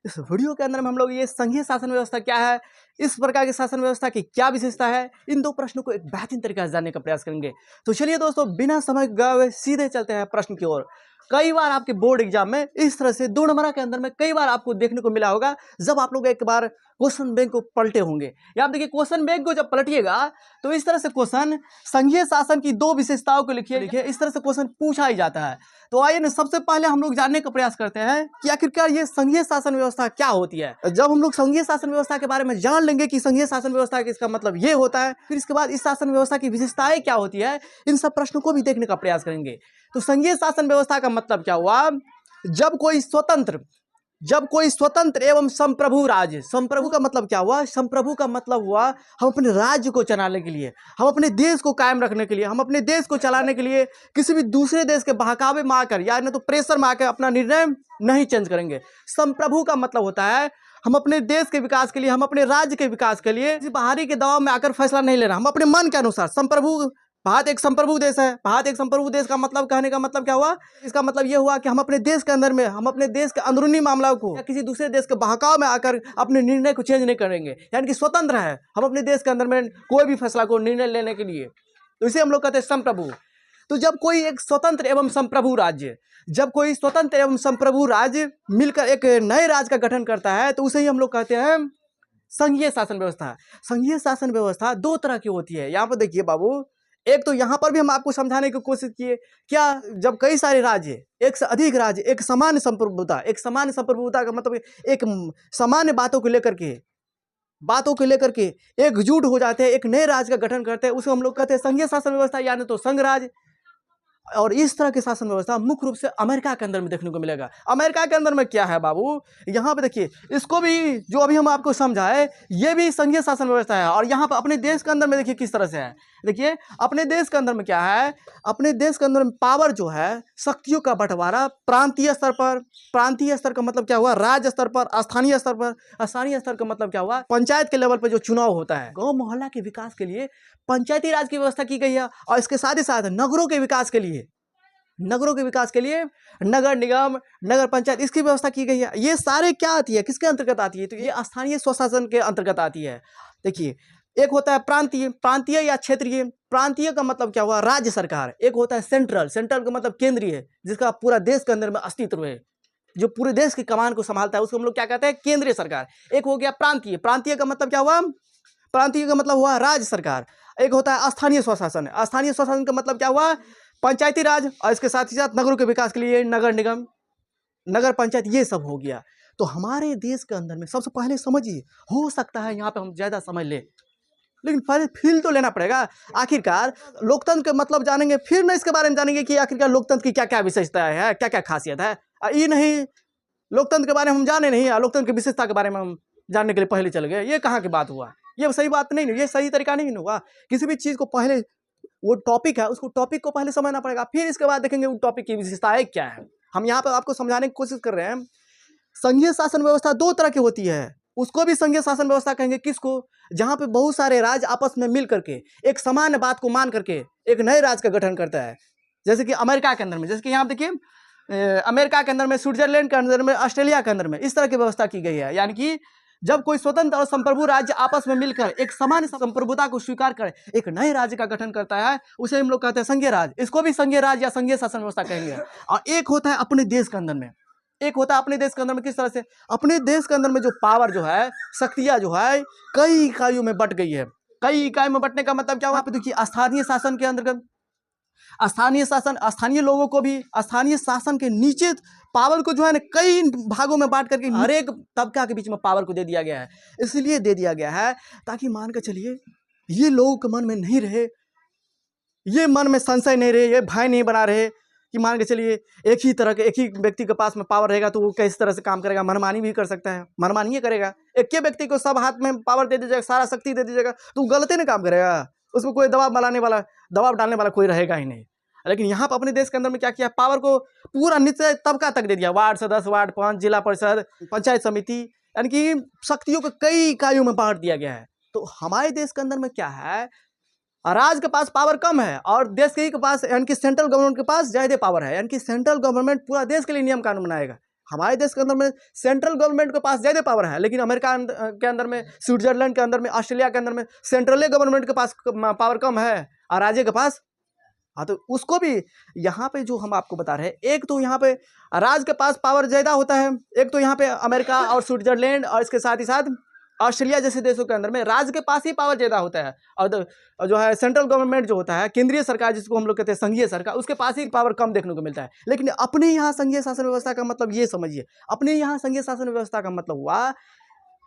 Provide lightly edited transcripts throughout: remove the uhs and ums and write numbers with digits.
इस वीडियो के अंदर में हम लोग ये संघीय शासन व्यवस्था क्या है, इस प्रकार की शासन व्यवस्था की क्या विशेषता है, इन दो प्रश्नों को एक बेहतरीन तरीके से जानने का प्रयास करेंगे। तो चलिए दोस्तों, बिना समय गवाए सीधे चलते हैं प्रश्न की ओर। कई बार आपके बोर्ड एग्जाम में इस तरह से 2 नंबर के अंदर में कई बार आपको देखने को मिला होगा, जब आप लोग एक बार क्वेश्चन बैंक को पलटे होंगे। या आप देखिए, क्वेश्चन बैंक को जब पलटिएगा तो इस तरह से क्वेश्चन संघीय शासन की 2 विशेषताओं को लिखिए, इस तरह से क्वेश्चन पूछा ही जाता है। तो आइए ना, सबसे पहले हम लोग जानने का प्रयास करते हैं कि आखिरकार ये संघीय शासन व्यवस्था क्या होती है। जब हम लोग संघीय शासन व्यवस्था के बारे में जान लेंगे कि संघीय शासन व्यवस्था का इसका मतलब ये होता है, फिर इसके बाद इस शासन व्यवस्था की विशेषताएं क्या होती है, इन सब प्रश्नों को भी देखने का प्रयास करेंगे। तो संघीय शासन व्यवस्था का मतलब क्या हुआ? जब कोई स्वतंत्र एवं संप्रभु राज्य, संप्रभु का मतलब क्या हुआ? संप्रभु का मतलब हुआ हम अपने राज्य को चलाने के लिए, हम अपने देश को कायम रखने के लिए, हम अपने देश को चलाने के लिए किसी भी दूसरे देश के बहकावे में आकर या न तो प्रेशर में आकर अपना निर्णय नहीं चेंज करेंगे। संप्रभु का मतलब होता है हम अपने देश के विकास के लिए, हम अपने राज्य के विकास के लिए किसी बाहरी के दबाव में आकर फैसला नहीं लेना, हम अपने मन के अनुसार। संप्रभु, भारत एक संप्रभु देश है। भारत एक संप्रभु देश का मतलब, कहने का मतलब क्या हुआ? इसका मतलब ये हुआ कि हम अपने देश के अंदर में, हम अपने देश के अंदरूनी मामलों को या किसी दूसरे देश के बहकाव में आकर अपने निर्णय को चेंज नहीं करेंगे, यानी कि स्वतंत्र है हम अपने देश के अंदर में कोई भी फैसला को निर्णय लेने के लिए। तो इसे हम लोग कहते हैं संप्रभु। तो जब कोई एक स्वतंत्र एवं संप्रभु राज्य, जब कोई स्वतंत्र एवं संप्रभु राज्य मिलकर एक नए राज्य का गठन करता है, तो उसे ही हम लोग कहते हैं संघीय शासन व्यवस्था। संघीय शासन व्यवस्था 2 तरह की होती है। यहाँ पर देखिए बाबू, एक तो यहाँ पर भी हम आपको समझाने की कोशिश किए, क्या जब कई सारे राज्य, एक से अधिक राज्य एक सामान्य संप्रभुता, एक सामान्य संप्रभुता का मतलब एक सामान्य बातों को लेकर के एकजुट हो जाते हैं, एक नए राज्य का गठन करते हैं, उसे हम लोग कहते हैं संघीय शासन व्यवस्था, यानी तो संघ राज्य। और इस तरह की शासन व्यवस्था मुख्य रूप से अमेरिका के अंदर में देखने को मिलेगा। अमेरिका के अंदर में क्या है बाबू, यहाँ पे देखिए, इसको भी जो अभी हम आपको समझाए, ये भी संघीय शासन व्यवस्था है। और यहाँ पर अपने देश के अंदर में देखिए किस तरह से है। देखिए अपने देश के अंदर में क्या है, अपने देश के अंदर में पावर जो है, शक्तियों का बंटवारा प्रांतीय स्तर पर, प्रांतीय स्तर का मतलब क्या हुआ? राज्य स्तर पर, स्थानीय स्तर पर। स्थानीय स्तर का मतलब क्या हुआ? पंचायत के लेवल पर जो चुनाव होता है, गांव मोहल्ला के विकास के लिए पंचायती राज की व्यवस्था की गई है। और इसके साथ ही साथ नगरों के विकास के लिए, नगर निगम, नगर पंचायत, इसकी व्यवस्था की गई है। ये सारे क्या आती है, किसके अंतर्गत आती है? तो ये स्थानीय स्वशासन के अंतर्गत आती है। देखिए, एक होता है प्रांतीय या क्षेत्रीय। प्रांतीय का मतलब क्या हुआ? राज्य सरकार। एक होता है सेंट्रल का मतलब केंद्रीय, जिसका पूरा देश के अंदर में अस्तित्व है, जो पूरे देश की कमान को संभालता है, उसको हम लोग क्या कहते हैं? केंद्रीय सरकार। एक हो गया प्रांतीय का मतलब क्या हुआ? प्रांतीय का मतलब हुआ राज्य सरकार। एक होता है स्थानीय स्वशासन। स्थानीय स्वशासन का मतलब क्या हुआ? पंचायती राज। और इसके साथ ही साथ नगरों के विकास के लिए नगर निगम, नगर पंचायत, ये सब हो गया। तो हमारे देश के अंदर में सबसे पहले समझिए, हो सकता है यहाँ पे हम ज्यादा समझ ले, लेकिन पहले फील तो लेना पड़ेगा। आखिरकार लोकतंत्र का मतलब जानेंगे, फिर ना इसके बारे में जानेंगे कि आखिरकार लोकतंत्र की क्या क्या विशेषताएं है, क्या क्या खासियत है। ये नहीं, लोकतंत्र के बारे में हम जाने नहीं, लोकतंत्र की विशेषता के बारे में हम जानने के लिए पहले चल गए, ये कहाँ की बात हुआ? ये सही बात नहीं, ये सही तरीका नहीं हुआ। किसी भी चीज को पहले, वो टॉपिक है, उसको टॉपिक को पहले समझना पड़ेगा, फिर इसके बाद देखेंगे वो टॉपिक की विशेषताएं क्या है। हम यहाँ पर आपको समझाने की कोशिश कर रहे हैं। संघीय शासन व्यवस्था 2 तरह की होती है, उसको भी संघीय शासन व्यवस्था कहेंगे। किसको? जहां पे बहुत सारे राज्य आपस में मिल करके एक सामान्य बात को मान करके एक नए राज्य का गठन करता है। जैसे कि अमेरिका के अंदर में, जैसे कि यहाँ देखिए, अमेरिका के अंदर में, स्विट्जरलैंड के अंदर में, ऑस्ट्रेलिया के अंदर में इस तरह की व्यवस्था की गई है। यानी कि जब कोई स्वतंत्र और संप्रभु राज्य आपस में मिलकर एक सामान्य संप्रभुता को स्वीकार कर एक नए राज्य का गठन करता है, उसे हम लोग कहते हैं संघीय राज्य। इसको भी संघीय राज्य या संघीय शासन व्यवस्था कहेंगे। और एक होता है अपने देश के अंदर में, किस तरह से? अपने देश के अंदर में जो पावर जो है, शक्तियां जो है, कई इकाइयों में बट गई है। कई इकाइयों में बटने का मतलब क्या हुआ? देखिए, स्थानीय शासन के अंतर्गत स्थानीय लोगों को भी स्थानीय शासन के नीचे पावर को जो है ना कई भागों में बांट करके हर एक तबका के बीच में पावर को दे दिया गया है। इसलिए दे दिया गया है ताकि मान कर चलिए, ये लोगों के मन में नहीं रहे, ये मन में संशय नहीं रहे, ये भय नहीं बना रहे कि मान के चलिए एक ही व्यक्ति के पास में पावर रहेगा तो वो किस तरह से काम करेगा, मनमानी भी कर सकता है, मनमानी ही करेगा। एक के व्यक्ति को सब हाथ में पावर दे दीजिएगा, सारा शक्ति दे दीजिएगा, तो गलती नहीं काम करेगा, उसमें कोई दबाव डालने वाला कोई रहेगा ही नहीं। लेकिन यहाँ पर अपने देश के अंदर में क्या किया? पावर को पूरा नीचे तबका तक दे दिया, वार्ड सदस्य, वार्ड 5, जिला परिषद, पंचायत समिति, यानी कि शक्तियों को कई इकाइयों में बांट दिया गया है। तो हमारे देश के अंदर में क्या है? राज्य के पास पावर कम है और देश के पास, यानी कि सेंट्रल गवर्नमेंट के पास ज्यादा पावर है। यानी कि सेंट्रल गवर्नमेंट पूरा देश के लिए नियम कानून बनाएगा, हमारे देश के अंदर में सेंट्रल गवर्नमेंट के पास ज़्यादा पावर है, लेकिन अमेरिका के अंदर में, स्विट्जरलैंड के अंदर में, ऑस्ट्रेलिया के अंदर में सेंट्रल गवर्नमेंट के पास पावर कम है और राज्य के पास। हाँ, तो उसको भी यहाँ पे जो हम आपको बता रहे हैं, एक तो यहाँ पे राज्य के पास पावर ज़्यादा होता है, एक तो यहाँ पे अमेरिका और स्विट्जरलैंड और इसके साथ ही साथ ऑस्ट्रेलिया जैसे देशों के अंदर में राज्य के पास ही पावर ज़्यादा होता है, और जो है सेंट्रल गवर्नमेंट जो होता है, केंद्रीय सरकार जिसको हम लोग कहते हैं संघीय सरकार, उसके पास ही पावर कम देखने को मिलता है। लेकिन अपने यहाँ संघीय शासन व्यवस्था का मतलब ये समझिए, अपने यहाँ संघीय शासन व्यवस्था का मतलब हुआ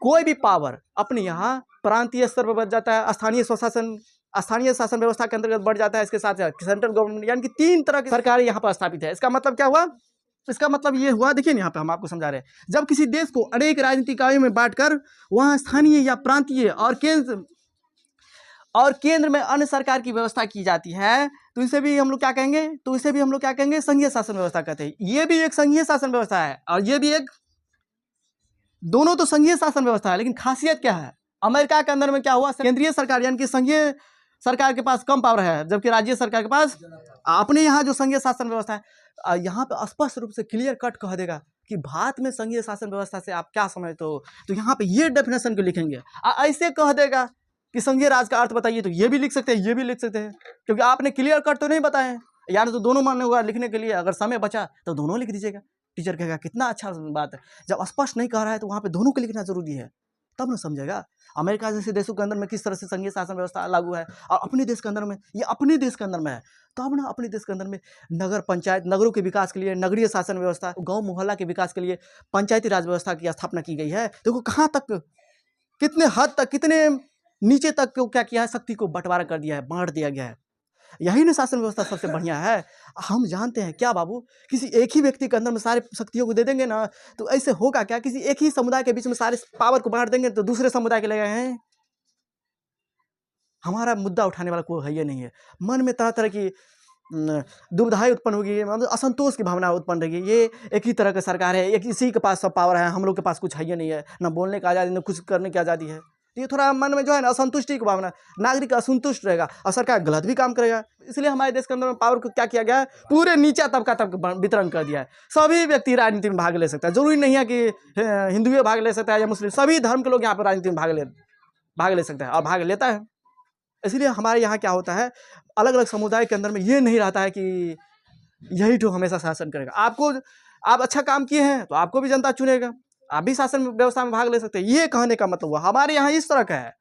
कोई भी पावर अपने यहाँ प्रांतीय स्तर पर बढ़ जाता है, स्थानीय शासन व्यवस्था के अंतर्गत बढ़ जाता है। इसके साथ सेंट्रल गवर्नमेंट, यानी कि 3 तरह की सरकार यहाँ पर स्थापित है। इसका मतलब क्या हुआ? इसका मतलब ये हुआ, देखिए यहाँ पे हम आपको समझा रहे हैं, जब किसी देश को अनेक राजनीतिक इकाइयों में बांटकर वहाँ स्थानीय या प्रांतीय और केंद्र में अन्य सरकार की व्यवस्था की जाती है, तो इसे भी हम लोग क्या कहेंगे? तो इसे भी हम लोग क्या कहेंगे? संघीय शासन व्यवस्था कहते हैं। ये भी एक संघीय शासन व्यवस्था है और ये भी एक, दोनों तो संघीय शासन व्यवस्था है, लेकिन खासियत क्या है? अमेरिका के अंदर में क्या हुआ? केंद्रीय सरकार यानी कि संघीय सरकार के पास कम पावर है, जबकि राज्य सरकार के पास। अपने यहाँ जो संघीय शासन व्यवस्था है, यहाँ पे स्पष्ट रूप से क्लियर कट कह देगा कि भारत में संघीय शासन व्यवस्था से आप क्या समझते हो, तो यहाँ पे ये डेफिनेशन को लिखेंगे। ऐसे कह देगा कि संघीय राज का अर्थ बताइए, तो ये भी लिख सकते हैं, ये भी लिख सकते हैं, क्योंकि आपने क्लियर कट तो नहीं बताए, यानी तो दोनों मान्य हुआ लिखने के लिए। अगर समय बचा तो दोनों लिख दीजिएगा। टीचर कहेगा कितना अच्छा बात है, जब स्पष्ट नहीं कह रहा है तो वहाँ पे दोनों को लिखना जरूरी है, तब ना समझेगा। अमेरिका जैसे देशों के अंदर में किस तरह से संघीय शासन व्यवस्था लागू है, और अपने देश के अंदर में, ये अपने देश के अंदर में है, तो अब ना अपने देश के अंदर में नगर पंचायत, नगरों के विकास के लिए नगरीय शासन व्यवस्था, गांव मोहल्ला के विकास के लिए पंचायती राज व्यवस्था की स्थापना की गई है। देखो कहाँ तक, कितने हद तक, कितने नीचे तक को क्या किया है, शक्ति को बंटवारा कर दिया है, बांट दिया गया है। यही ना शासन व्यवस्था सबसे बढ़िया है। हम जानते हैं क्या बाबू, किसी एक ही व्यक्ति के अंदर में सारे शक्तियों को दे देंगे ना, तो ऐसे होगा क्या? किसी एक ही समुदाय के बीच में सारे पावर को बांट देंगे तो दूसरे समुदाय के ले गए हैं। हमारा मुद्दा उठाने वाला कोई है ये नहीं है। मन में तरह तरह की दुविधाएं उत्पन्न होगी, मतलब असंतोष की भावना उत्पन्न रहेगी। ये एक ही तरह की सरकार है, एक इसी के पास सब पावर है, हम लोग के पास कुछ है ये नहीं है, ना बोलने की आज़ादी, ना कुछ करने की आज़ादी है। ये थोड़ा मन में जो है ना असंतुष्टि की भावना, नागरिक असंतुष्ट रहेगा और सरकार गलत भी काम करेगा। इसलिए हमारे देश के अंदर पावर को क्या किया गया है, पूरे नीचा तबका तक वितरण कर दिया है। सभी व्यक्ति राजनीति में भाग ले सकता है, जरूरी नहीं है कि हिंदू भाग ले सकता है या मुस्लिम, सभी धर्म के लोग यहाँ पर राजनीति में भाग ले सकता है और भाग लेता है। इसलिए हमारे यहाँ क्या होता है, अलग अलग समुदाय के अंदर में ये नहीं रहता है कि यही तो हमेशा शासन करेगा। आप अच्छा काम किए हैं तो आपको भी जनता चुनेगा, आप भी शासन व्यवस्था में भाग ले सकते हैं। ये कहने का मतलब हुआ हमारे यहाँ इस तरह का है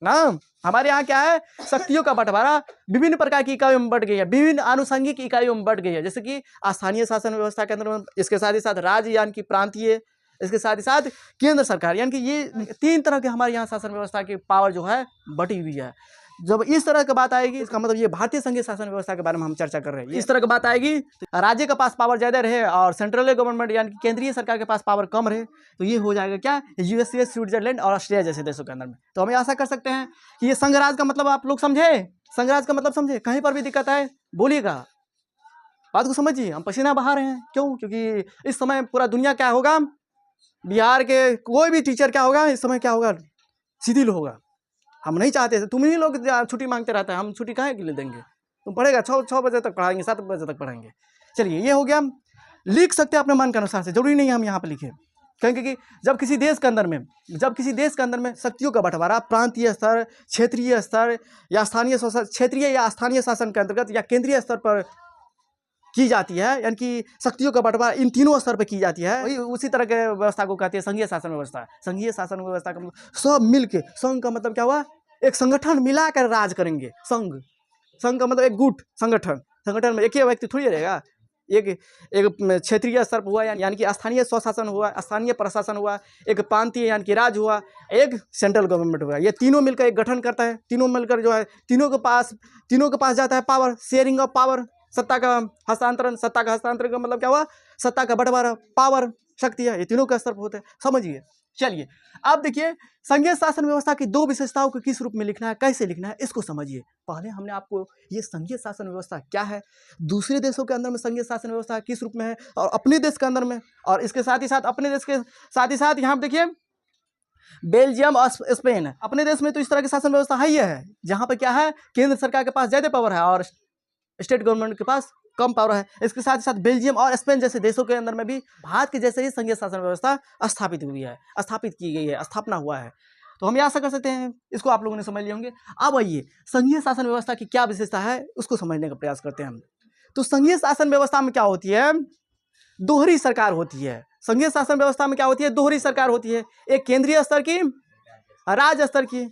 ना। हमारे यहाँ क्या है, शक्तियों का बंटवारा विभिन्न प्रकार की इकाइयों में बढ़ गई है, विभिन्न आनुषंगिक इकाइयों में बढ़ गई है, जैसे कि स्थानीय शासन व्यवस्था के अंदर, इसके साथ ही साथ राज्य यानी कि प्रांतीय, इसके साथ ही साथ केंद्र सरकार, यानी कि ये 3 तरह के हमारे यहाँ शासन व्यवस्था की पावर जो है बटी हुई है। जब इस तरह की बात आएगी, इसका मतलब ये भारतीय संघीय शासन व्यवस्था के बारे में हम चर्चा कर रहे हैं। इस तरह की बात आएगी, तो राज्य के पास पावर ज़्यादा रहे और सेंट्रल गवर्नमेंट यानी कि केंद्रीय सरकार के पास पावर कम रहे, तो ये हो जाएगा क्या, यूएसए, स्विट्जरलैंड और ऑस्ट्रेलिया जैसे देशों के अंदर में। तो हम आशा कर सकते हैं कि ये संघराज का मतलब आप लोग समझे, संघराज का मतलब समझे। कहीं पर भी दिक्कत है बोलिएगा, बात को समझिए। हम पसीना बहा रहे हैं, क्यों? क्योंकि इस समय पूरा दुनिया क्या होगा, बिहार के कोई भी टीचर क्या होगा इस समय, क्या होगा, शिथिल होगा। हम नहीं चाहते थे, तुम ही लोग छुट्टी मांगते रहते हैं, हम छुट्टी काहे के लिए देंगे? तुम पढ़ेगा 6 बजे तक पढ़ाएंगे, 7 बजे तक पढ़ाएंगे। चलिए ये हो गया, लिख सकते हैं अपने मन के अनुसार से, जरूरी नहीं है हम यहाँ पे लिखें। क्योंकि जब किसी देश के अंदर में शक्तियों का बंटवारा प्रांतीय स्तर, क्षेत्रीय स्तर या स्थानीय शासन के अंतर्गत या केंद्रीय स्तर पर की जाती है, यानी कि शक्तियों का बंटवारा इन तीनों स्तर पर की जाती है, वही उसी तरह के व्यवस्था को कहते हैं संघीय शासन व्यवस्था। संघीय शासन व्यवस्था का मतलब सब मिलके, संघ का मतलब क्या हुआ, एक संगठन मिलाकर राज करेंगे। संघ का मतलब एक गुट, संगठन में एक ही व्यक्ति थोड़ी रहेगा। एक क्षेत्रीय स्तर पर हुआ यानी कि स्थानीय स्वशासन हुआ, स्थानीय प्रशासन हुआ, एक प्रांतीय यानी कि राज्य हुआ, एक सेंट्रल गवर्नमेंट हुआ। ये तीनों मिलकर एक गठन करता है। तीनों मिलकर जो है तीनों के पास जाता है पावर, शेयरिंग ऑफ पावर, सत्ता का हस्तांतरण का मतलब क्या हुआ, सत्ता का बंटवारा, पावर, शक्ति है, ये तीनों के स्तर पर होते हैं। समझिए। चलिए अब देखिए, संघीय शासन व्यवस्था की 2 विशेषताओं को किस रूप में लिखना है, कैसे लिखना है, इसको समझिए। पहले हमने आपको ये संघीय शासन व्यवस्था क्या है, दूसरे देशों के अंदर में संघीय शासन व्यवस्था किस रूप में है, और अपने देश के अंदर में, और इसके साथ ही साथ अपने देश के साथ ही साथ यहाँ देखिए बेल्जियम और स्पेन, अपने देश में तो इस तरह की शासन व्यवस्था है ही है, जहाँ पर क्या है, केंद्र सरकार के पास ज़्यादा पावर है और स्टेट गवर्नमेंट के पास कम पावर है। इसके साथ ही साथ बेल्जियम और स्पेन जैसे देशों के अंदर में भी भारत के जैसे ही संघीय शासन व्यवस्था स्थापित हुई है, स्थापित की गई है, स्थापना हुआ है। तो हम ये आशा कर सकते हैं, इसको आप लोगों ने समझ लिए होंगे। अब आइए संघीय शासन व्यवस्था की क्या विशेषता है उसको समझने का प्रयास करते हैं हम। तो संघीय शासन व्यवस्था में क्या होती है, दोहरी सरकार होती है। संघीय शासन व्यवस्था में क्या होती है, दोहरी सरकार होती है, एक केंद्रीय स्तर की, राज्य स्तर की।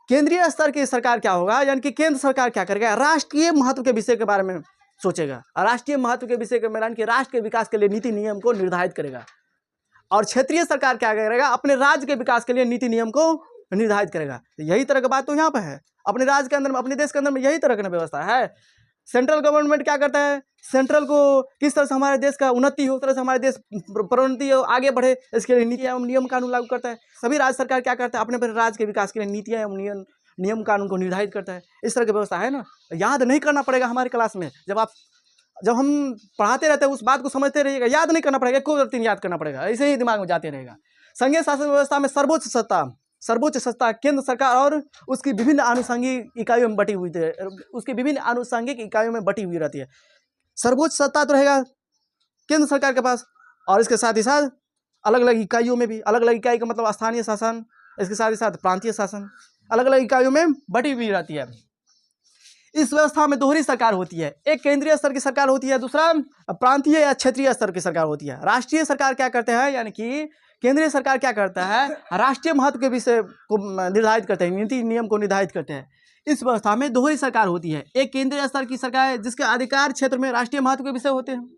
केंद्रीय स्तर की सरकार क्या होगा, यानी कि केंद्र सरकार क्या करेगा, राष्ट्रीय महत्व के विषय के बारे में सोचेगा, राष्ट्रीय महत्व के विषय के में यानी कि राष्ट्र के विकास के लिए नीति नियम को निर्धारित करेगा। और क्षेत्रीय सरकार क्या करेगा, अपने राज्य के विकास के लिए नीति नियम को निर्धारित करेगा। यही तरह की बात तो यहाँ पर है, अपने राज्य के अंदर में, अपने देश के अंदर में यही तरह की व्यवस्था है। सेंट्रल गवर्नमेंट क्या करता है, सेंट्रल को किस तरह से हमारे देश का उन्नति हो, उस तरह से हमारे देश प्रोन्नति हो, आगे बढ़े, इसके लिए नीति एवं नियम कानून लागू करता है। सभी राज्य सरकार क्या करता है, अपने अपने राज्य के विकास के लिए नीतियाँ एवं नियम कानून को निर्धारित करता है। इस तरह की व्यवस्था है ना। याद नहीं करना पड़ेगा हमारी क्लास में, जब हम पढ़ाते रहते हैं उस बात को समझते रहिएगा, याद नहीं करना पड़ेगा, कोई दिन याद करना पड़ेगा, ऐसे ही दिमाग में जाते रहेगा। संघीय शासन व्यवस्था में सर्वोच्च सत्ता केंद्र सरकार और उसकी विभिन्न आनुषंगिक इकाइयों में बटी हुई है, उसकी विभिन्न आनुषंगिक इकाइयों में बटी हुई रहती है। सर्वोच्च सत्ता तो रहेगा केंद्र सरकार के पास, और इसके साथ ही साथ अलग अलग इकाइयों में भी, अलग अलग इकाई का मतलब स्थानीय शासन, इसके साथ ही साथ प्रांतीय शासन, अलग अलग इकाइयों में बटी हुई रहती है। इस व्यवस्था में दोहरी सरकार होती है, एक केंद्रीय स्तर की सरकार होती है, दूसरा प्रांतीय या क्षेत्रीय स्तर की सरकार होती है। राष्ट्रीय सरकार क्या करते हैं, यानी कि केंद्रीय सरकार क्या करता है, राष्ट्रीय महत्व के विषय को निर्धारित करते हैं, नीति नियम को निर्धारित करते हैं। इस व्यवस्था में दोहरी सरकार होती है, एक केंद्रीय स्तर की सरकार है जिसके अधिकार क्षेत्र में राष्ट्रीय महत्व के विषय होते हैं,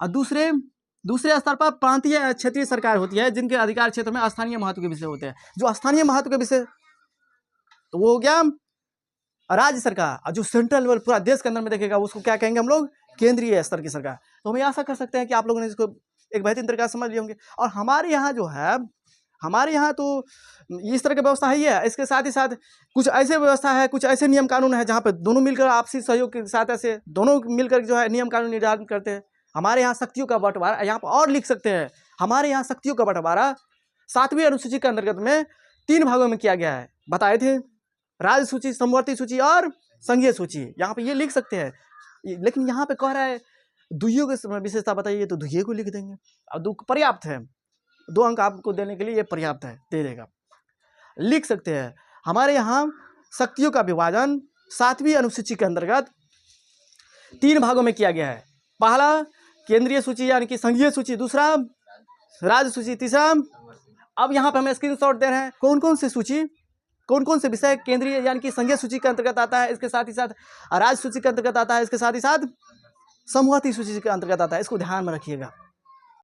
और दूसरे स्तर पर प्रांतीय या क्षेत्रीय सरकार होती है जिनके अधिकार क्षेत्र में स्थानीय महत्व के विषय होते हैं। जो स्थानीय महत्व के विषय तो वो हो गया राज्य सरकार, और जो सेंट्रल लेवल पूरा देश के अंदर में देखेगा उसको क्या कहेंगे हम लोग, केंद्रीय स्तर की सरकार। तो हम आशा कर सकते हैं कि आप लोगों ने इसको एक बेहतरीन तरीके से समझ लिए होंगे। और हमारे यहाँ जो है, हमारे यहाँ तो इस तरह की व्यवस्था है ही है। इसके साथ ही साथ कुछ ऐसे व्यवस्था है, कुछ ऐसे नियम कानून है जहाँ पे दोनों मिलकर आपसी सहयोग के साथ ऐसे दोनों मिलकर जो है नियम कानून निर्धारित करते हैं। हमारे यहाँ शक्तियों का बंटवारा, यहाँ पर और लिख सकते हैं, हमारे यहाँ शक्तियों का बंटवारा 7वीं अनुसूची के अंतर्गत में 3 भागों में किया गया है। बताए थे, राज्य सूची, समवर्ती सूची और संघीय सूची, यहाँ पे ये लिख सकते हैं। लेकिन यहाँ पे कह रहा है दुइयों की विशेषता बताइए, तो दुइये को लिख देंगे, और पर्याप्त है, 2 अंक आपको देने के लिए ये पर्याप्त है, दे देगा, लिख सकते हैं। हमारे यहाँ शक्तियों का विभाजन 7वीं अनुसूची के अंतर्गत 3 भागों में किया गया है। पहला केंद्रीय सूची यानी कि संघीय सूची, दूसरा राज्य सूची, तीसरा, अब यहाँ पे हमें स्क्रीनशॉट दे रहे हैं कौन कौन सी सूची, कौन कौन से विषय केंद्रीय यानी कि संघीय सूची के अंतर्गत आता है, इसके साथ ही साथ राज्य सूची के अंतर्गत आता है, इसके साथ ही साथ समवर्ती सूची के अंतर्गत आता है। इसको ध्यान में रखिएगा।